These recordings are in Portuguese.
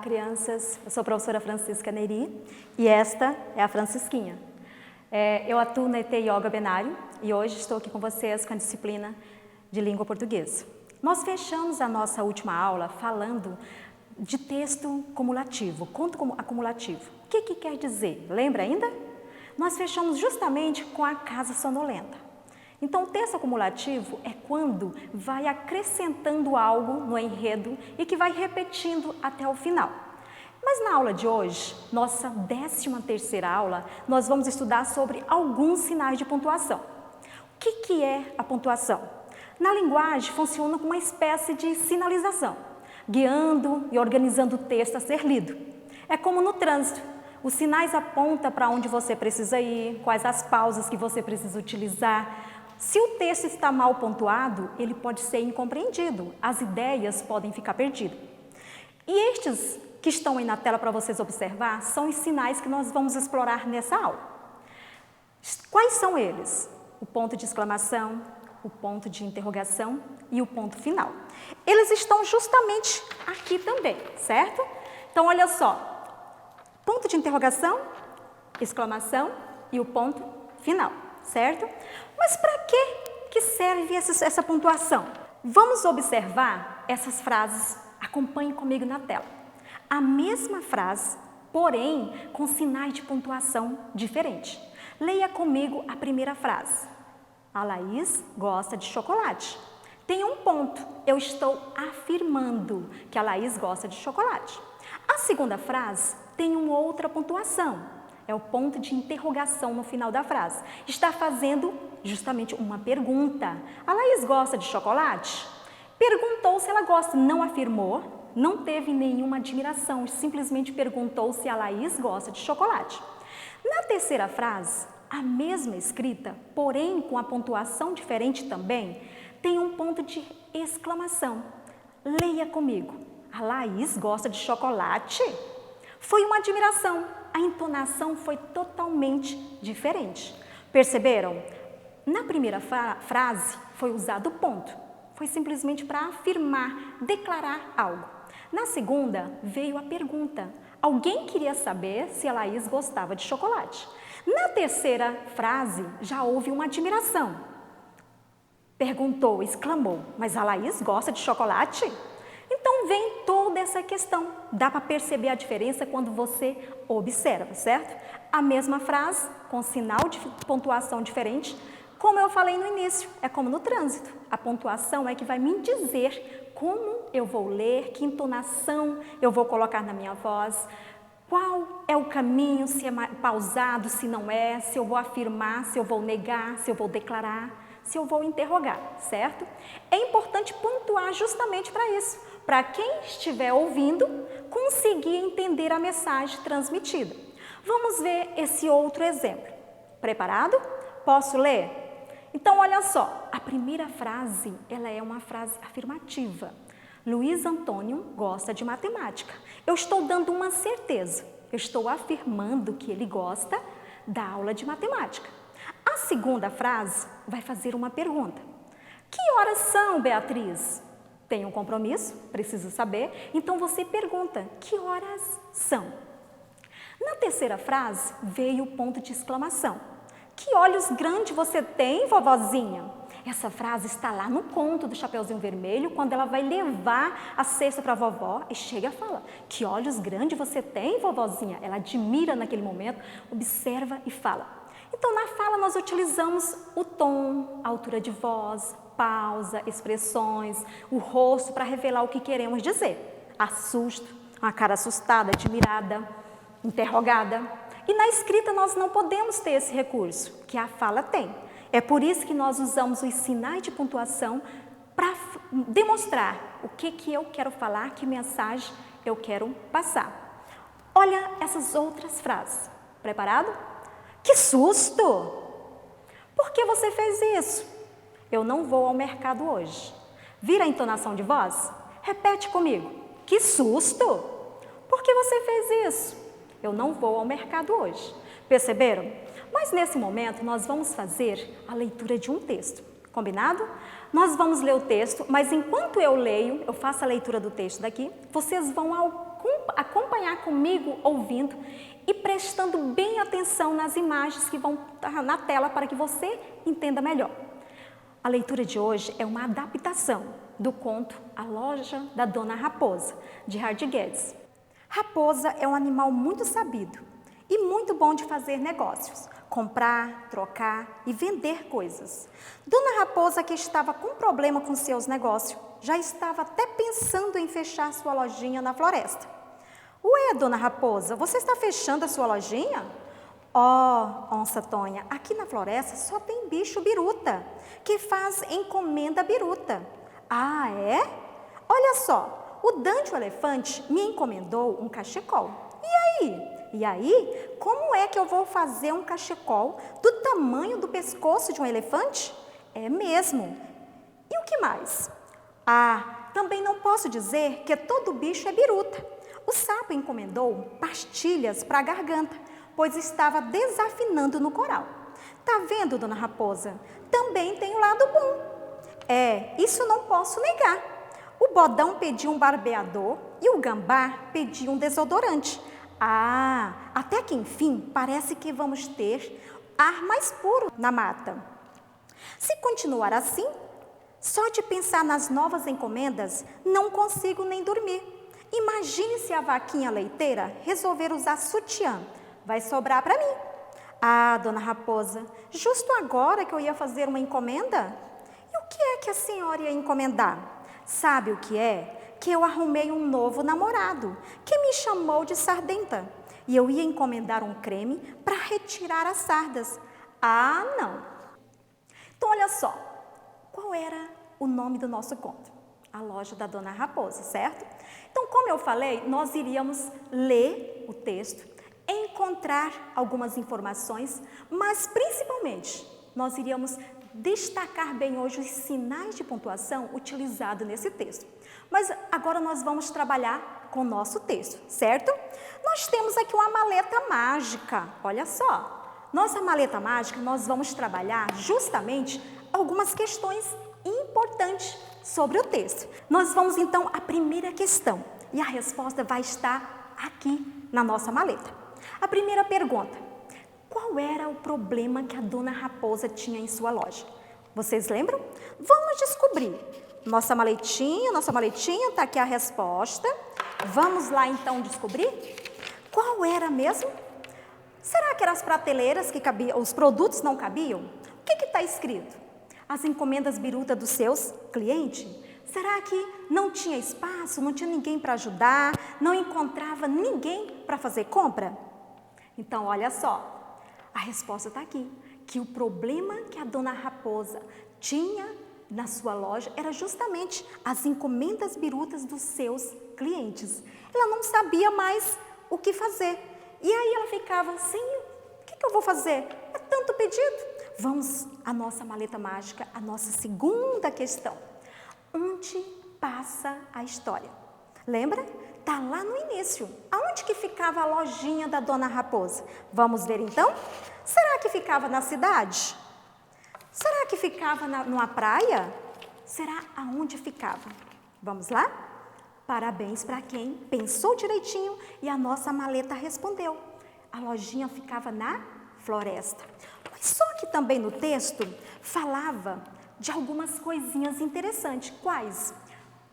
crianças. Eu sou a professora Francisca Neri e esta é a Francisquinha. Eu atuo na ET Yoga Benário e hoje estou aqui com vocês com a disciplina de língua portuguesa. Nós fechamos a nossa última aula falando de texto cumulativo, conto acumulativo. O que quer dizer? Lembra ainda? Nós fechamos justamente com a casa sonolenta. Então, o texto acumulativo é quando vai acrescentando algo no enredo e que vai repetindo até o final. Mas na aula de hoje, nossa 13ª aula, nós vamos estudar sobre alguns sinais de pontuação. O que é a pontuação? Na linguagem, funciona como uma espécie de sinalização, guiando e organizando o texto a ser lido. É como no trânsito. Os sinais apontam para onde você precisa ir, quais as pausas que você precisa utilizar. Se o texto está mal pontuado, ele pode ser incompreendido, as ideias podem ficar perdidas. E estes que estão aí na tela para vocês observar, são os sinais que nós vamos explorar nessa aula. Quais são eles? O ponto de exclamação, o ponto de interrogação e o ponto final. Eles estão justamente aqui também, certo? Então, olha só, ponto de interrogação, exclamação e o ponto final, certo? Mas para que serve essa pontuação? Vamos observar essas frases, acompanhe comigo na tela. A mesma frase, porém com sinais de pontuação diferentes. Leia comigo a primeira frase. A Laís gosta de chocolate. Tem um ponto, eu estou afirmando que a Laís gosta de chocolate. A segunda frase tem uma outra pontuação, é o ponto de interrogação no final da frase. Está fazendo justamente uma pergunta. A Laís gosta de chocolate? Perguntou se ela gosta, não afirmou, não teve nenhuma admiração, simplesmente perguntou se a Laís gosta de chocolate. Na terceira frase, a mesma escrita, porém com a pontuação diferente também, tem um ponto de exclamação. Leia comigo. A Laís gosta de chocolate? Foi uma admiração. A entonação foi totalmente diferente. Perceberam? Na primeira frase foi usado o ponto. Foi simplesmente para afirmar, declarar algo. Na segunda veio a pergunta. Alguém queria saber se a Laís gostava de chocolate. Na terceira frase já houve uma admiração. Perguntou, exclamou, mas a Laís gosta de chocolate? Então vem toda essa questão. Dá para perceber a diferença quando você observa, certo? A mesma frase, com sinal de pontuação diferente, como eu falei no início, é como no trânsito. A pontuação é que vai me dizer como eu vou ler, que entonação eu vou colocar na minha voz, qual é o caminho, se é pausado, se não é, se eu vou afirmar, se eu vou negar, se eu vou declarar, se eu vou interrogar, certo? É importante pontuar justamente para isso, para quem estiver ouvindo conseguir entender a mensagem transmitida. Vamos ver esse outro exemplo. Preparado? Posso ler? Então, olha só, a primeira frase, ela é uma frase afirmativa. Luiz Antônio gosta de matemática. Eu estou dando uma certeza, eu estou afirmando que ele gosta da aula de matemática. A segunda frase vai fazer uma pergunta. Que horas são, Beatriz? Tem um compromisso, precisa saber, então você pergunta, que horas são? Na terceira frase veio o ponto de exclamação. Que olhos grandes você tem, vovozinha? Essa frase está lá no conto do Chapeuzinho Vermelho, quando ela vai levar a cesta para a vovó e chega e fala, que olhos grandes você tem, vovozinha? Ela admira naquele momento, observa e fala. Então, na fala nós utilizamos o tom, a altura de voz, pausa, expressões, o rosto para revelar o que queremos dizer. Assusto, uma cara assustada, admirada, interrogada. E na escrita nós não podemos ter esse recurso, que a fala tem. É por isso que nós usamos os sinais de pontuação para demonstrar o que eu quero falar, que mensagem eu quero passar. Olha essas outras frases. Preparado? Que susto! Por que você fez isso? Eu não vou ao mercado hoje. Vira a entonação de voz? Repete comigo. Que susto! Por que você fez isso? Eu não vou ao mercado hoje. Perceberam? Mas nesse momento nós vamos fazer a leitura de um texto. Combinado? Nós vamos ler o texto, mas enquanto eu leio, eu faço a leitura do texto daqui, vocês vão acompanhar comigo ouvindo e prestando bem atenção nas imagens que vão estar na tela para que você entenda melhor. A leitura de hoje é uma adaptação do conto A Loja da Dona Raposa, de Hard Guedes. Raposa é um animal muito sabido e muito bom de fazer negócios, comprar, trocar e vender coisas. Dona Raposa, que estava com problema com seus negócios, já estava até pensando em fechar sua lojinha na floresta. Ué, Dona Raposa, você está fechando a sua lojinha? Oh, onça Tonha, aqui na floresta só tem bicho biruta, que faz encomenda biruta. Ah, é? Olha só, o Dante o elefante me encomendou um cachecol. E aí? E aí, como é que eu vou fazer um cachecol do tamanho do pescoço de um elefante? É mesmo. E o que mais? Ah, também não posso dizer que todo bicho é biruta. O sapo encomendou pastilhas para a garganta, pois estava desafinando no coral. Tá vendo, Dona Raposa? Também tem o lado bom. É, isso não posso negar. O bodão pediu um barbeador e o gambá pediu um desodorante. Ah, até que enfim parece que vamos ter ar mais puro na mata. Se continuar assim, só de pensar nas novas encomendas, não consigo nem dormir. Imagine se a vaquinha leiteira resolver usar sutiã. Vai sobrar para mim. Ah, Dona Raposa, justo agora que eu ia fazer uma encomenda? E o que é que a senhora ia encomendar? Sabe o que é? Que eu arrumei um novo namorado, que me chamou de sardenta. E eu ia encomendar um creme para retirar as sardas. Ah, não. Então, olha só. Qual era o nome do nosso conto? A Loja da Dona Raposa, certo? Então, como eu falei, nós iríamos ler o texto, encontrar algumas informações, mas principalmente nós iríamos destacar bem hoje os sinais de pontuação utilizados nesse texto. Mas agora nós vamos trabalhar com o nosso texto, certo? Nós temos aqui uma maleta mágica, olha só. Nossa maleta mágica, nós vamos trabalhar justamente algumas questões importantes sobre o texto. Nós vamos então à primeira questão e a resposta vai estar aqui na nossa maleta. A primeira pergunta: qual era o problema que a Dona Raposa tinha em sua loja? Vocês lembram? Vamos descobrir. Nossa maletinha, está aqui a resposta. Vamos lá então descobrir? Qual era mesmo? Será que eram as prateleiras que cabiam, os produtos não cabiam? O que está escrito? As encomendas biruta dos seus clientes? Será que não tinha espaço, não tinha ninguém para ajudar, não encontrava ninguém para fazer compra? Então, olha só, a resposta está aqui, que o problema que a Dona Raposa tinha na sua loja era justamente as encomendas birutas dos seus clientes. Ela não sabia mais o que fazer. E aí ela ficava assim, o que eu vou fazer? É tanto pedido. Vamos à nossa maleta mágica, a nossa segunda questão. Onde passa a história? Lembra? Está lá no início. Aonde que ficava a lojinha da Dona Raposa? Vamos ver então? Será que ficava na cidade? Será que ficava numa praia? Será aonde ficava? Vamos lá? Parabéns para quem pensou direitinho e a nossa maleta respondeu. A lojinha ficava na floresta. Mas só que também no texto falava de algumas coisinhas interessantes. Quais?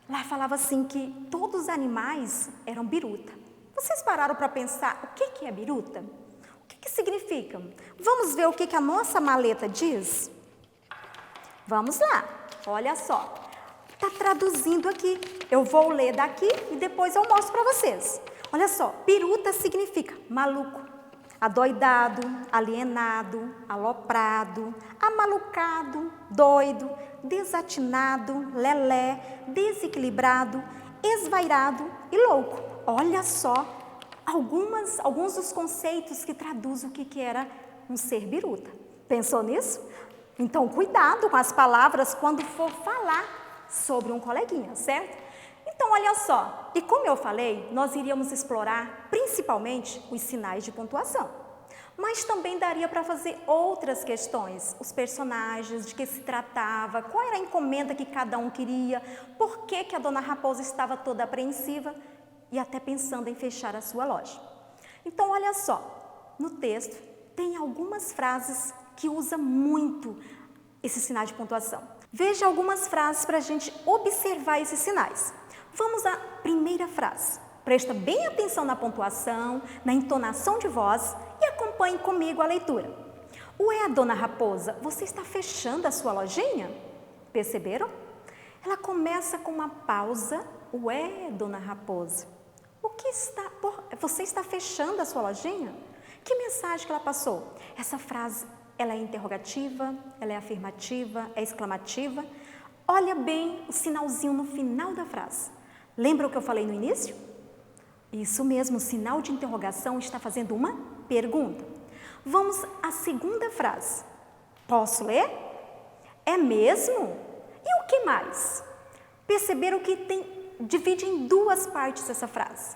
Lá falava assim que todos os animais eram biruta. Vocês pararam para pensar o que é biruta? O que significa? Vamos ver o que a nossa maleta diz? Vamos lá, olha só. Está traduzindo aqui. Eu vou ler daqui e depois eu mostro para vocês. Olha só, biruta significa maluco, adoidado, alienado, aloprado, amalucado, doido, desatinado, lelé, desequilibrado, esvairado e louco. Olha só alguns dos conceitos que traduzem o que era um ser biruta. Pensou nisso? Então, cuidado com as palavras quando for falar sobre um coleguinha, certo? Então, olha só, e como eu falei, nós iríamos explorar principalmente os sinais de pontuação. Mas também daria para fazer outras questões, os personagens, de que se tratava, qual era a encomenda que cada um queria, por que que a dona Raposa estava toda apreensiva e até pensando em fechar a sua loja. Então, olha só, no texto tem algumas frases que usa muito esses sinais de pontuação. Veja algumas frases para a gente observar esses sinais. Vamos à primeira frase. Presta bem atenção na pontuação, na entonação de voz e acompanhe comigo a leitura. Ué, dona Raposa, você está fechando a sua lojinha? Perceberam? Ela começa com uma pausa. Ué, dona Raposa, você está fechando a sua lojinha? Que mensagem que ela passou? Essa frase, ela é interrogativa, ela é afirmativa, é exclamativa. Olha bem o sinalzinho no final da frase. Lembra o que eu falei no início? Isso mesmo, o sinal de interrogação está fazendo uma pergunta. Vamos à segunda frase. Posso ler? É mesmo? E o que mais? Perceberam que divide em duas partes essa frase.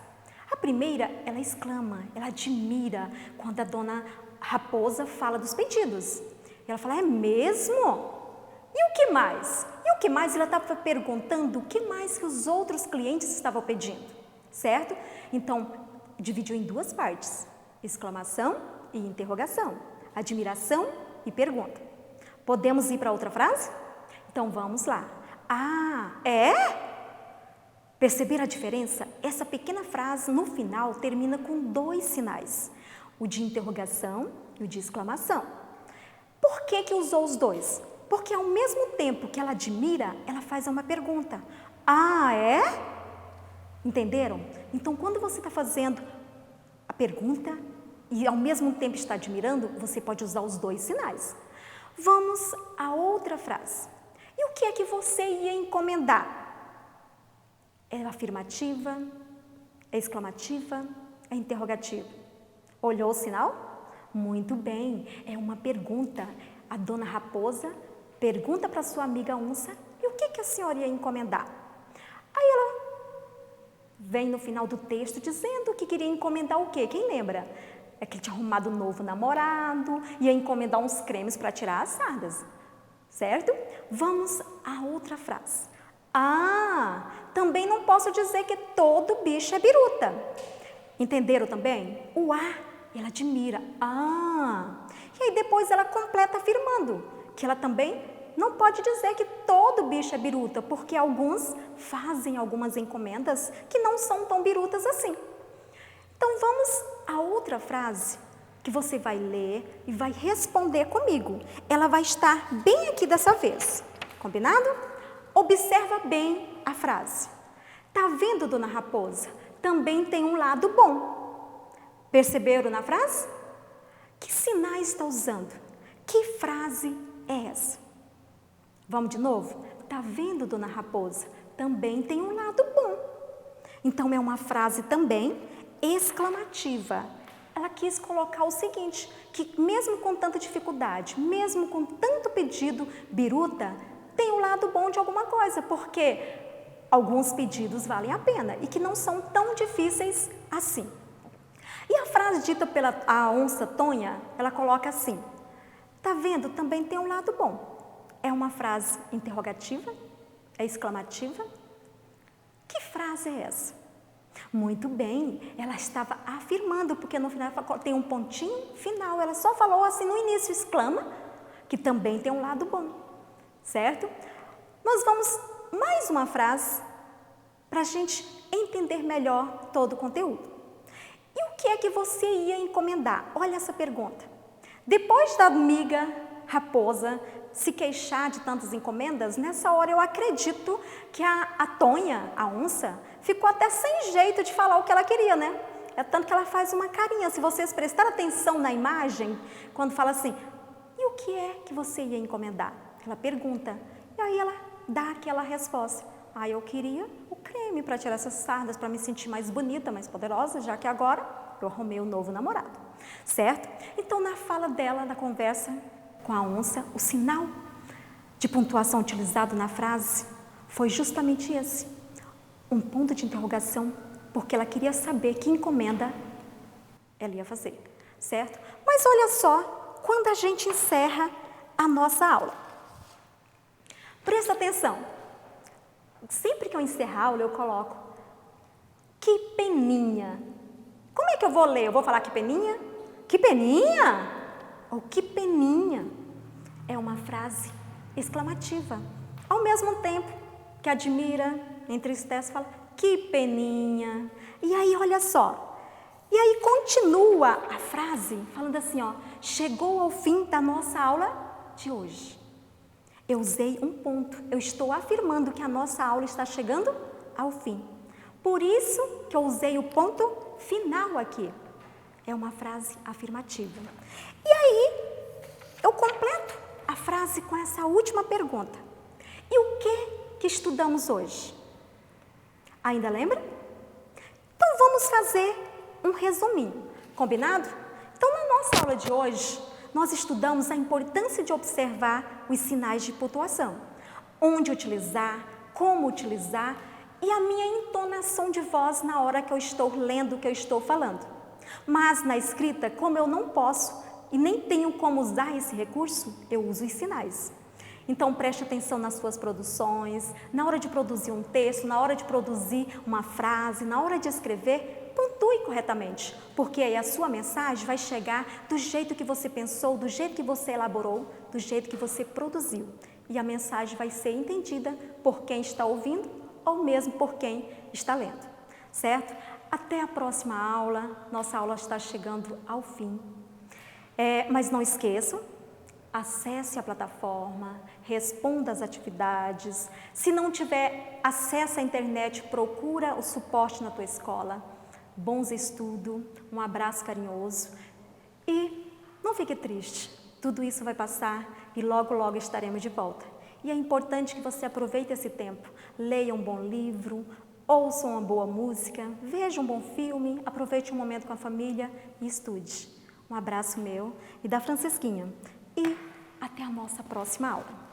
A primeira, ela exclama, ela admira quando a dona Raposa fala dos pedidos. Ela fala, é mesmo? E o que mais? E o que mais? Ela estava perguntando o que mais que os outros clientes estavam pedindo. Certo? Então, dividiu em duas partes, exclamação e interrogação, admiração e pergunta. Podemos ir para outra frase? Então, vamos lá. Ah, é? Perceber a diferença? Essa pequena frase, no final, termina com dois sinais, o de interrogação e o de exclamação. Por que que usou os dois? Porque ao mesmo tempo que ela admira, ela faz uma pergunta. Ah, é? Entenderam? Então, quando você está fazendo a pergunta e ao mesmo tempo está admirando, você pode usar os dois sinais. Vamos à outra frase. E o que é que você ia encomendar? É afirmativa? É exclamativa? É interrogativa? Olhou o sinal? Muito bem, é uma pergunta. A dona Raposa pergunta para sua amiga onça, e o que que a senhora ia encomendar? Aí ela vem no final do texto dizendo que queria encomendar o quê? Quem lembra? É que tinha arrumado um novo namorado, ia encomendar uns cremes para tirar as sardas, certo? Vamos à outra frase. Ah, também não posso dizer que todo bicho é biruta. Entenderam também? O A, ela admira. Ah, e aí depois ela completa afirmando que ela também não pode dizer que todo bicho é biruta, porque alguns fazem algumas encomendas que não são tão birutas assim. Então, vamos à outra frase que você vai ler e vai responder comigo. Ela vai estar bem aqui dessa vez. Combinado? Observa bem a frase. Tá vendo, dona Raposa? Também tem um lado bom. Perceberam na frase? Que sinais está usando? Que frase é essa? Vamos de novo? Tá vendo, dona Raposa? Também tem um lado bom. Então, é uma frase também exclamativa. Ela quis colocar o seguinte, que mesmo com tanta dificuldade, mesmo com tanto pedido biruta, tem um lado bom de alguma coisa, porque alguns pedidos valem a pena e que não são tão difíceis assim. E a frase dita pela onça Tonha, ela coloca assim, tá vendo? Também tem um lado bom. É uma frase interrogativa? É exclamativa? Que frase é essa? Muito bem, ela estava afirmando, porque no final tem um pontinho final, ela só falou assim no início, exclama, que também tem um lado bom, certo? Nós vamos mais uma frase para a gente entender melhor todo o conteúdo. E o que é que você ia encomendar? Olha essa pergunta. Depois da amiga Raposa se queixar de tantas encomendas, nessa hora eu acredito que a Tonha, a onça, ficou até sem jeito de falar o que ela queria, né? É tanto que ela faz uma carinha. Se vocês prestarem atenção na imagem, quando fala assim, e o que é que você ia encomendar? Ela pergunta, e aí ela dá aquela resposta. Ah, eu queria o creme para tirar essas sardas, para me sentir mais bonita, mais poderosa, já que agora eu arrumei um novo namorado, certo? Então, na fala dela, na conversa com a onça, o sinal de pontuação utilizado na frase foi justamente esse, um ponto de interrogação, porque ela queria saber que encomenda ela ia fazer. certo? Mas olha só, quando a gente encerra a nossa aula. Presta atenção. Sempre que eu encerrar a aula, eu coloco que peninha. Como é que eu vou ler? Eu vou falar que peninha? Que peninha? Ou que peninha? É uma frase exclamativa. Ao mesmo tempo que admira, entristece, fala que peninha. E aí, olha só. E aí continua a frase falando assim, ó, chegou ao fim da nossa aula de hoje. Eu usei um ponto, eu estou afirmando que a nossa aula está chegando ao fim. Por isso que eu usei o ponto final aqui. É uma frase afirmativa. E aí, eu completo a frase com essa última pergunta. E o que estudamos hoje? Ainda lembra? Então, vamos fazer um resuminho, combinado? Então, na nossa aula de hoje, nós estudamos a importância de observar os sinais de pontuação. Onde utilizar, como utilizar e a minha entonação de voz na hora que eu estou lendo o que eu estou falando. Mas na escrita, como eu não posso e nem tenho como usar esse recurso, eu uso os sinais. Então, preste atenção nas suas produções, na hora de produzir um texto, na hora de produzir uma frase, na hora de escrever, pontue corretamente, porque aí a sua mensagem vai chegar do jeito que você pensou, do jeito que você elaborou, do jeito que você produziu. E a mensagem vai ser entendida por quem está ouvindo ou mesmo por quem está lendo, certo? Até a próxima aula, nossa aula está chegando ao fim. Mas não esqueçam, acesse a plataforma, responda às atividades. Se não tiver acesso à internet, procura o suporte na tua escola. Bons estudos, um abraço carinhoso e não fique triste. Tudo isso vai passar e logo, logo estaremos de volta. E é importante que você aproveite esse tempo. Leia um bom livro, ouça uma boa música, veja um bom filme, aproveite um momento com a família e estude. Um abraço meu e da Francisquinha. E até a nossa próxima aula.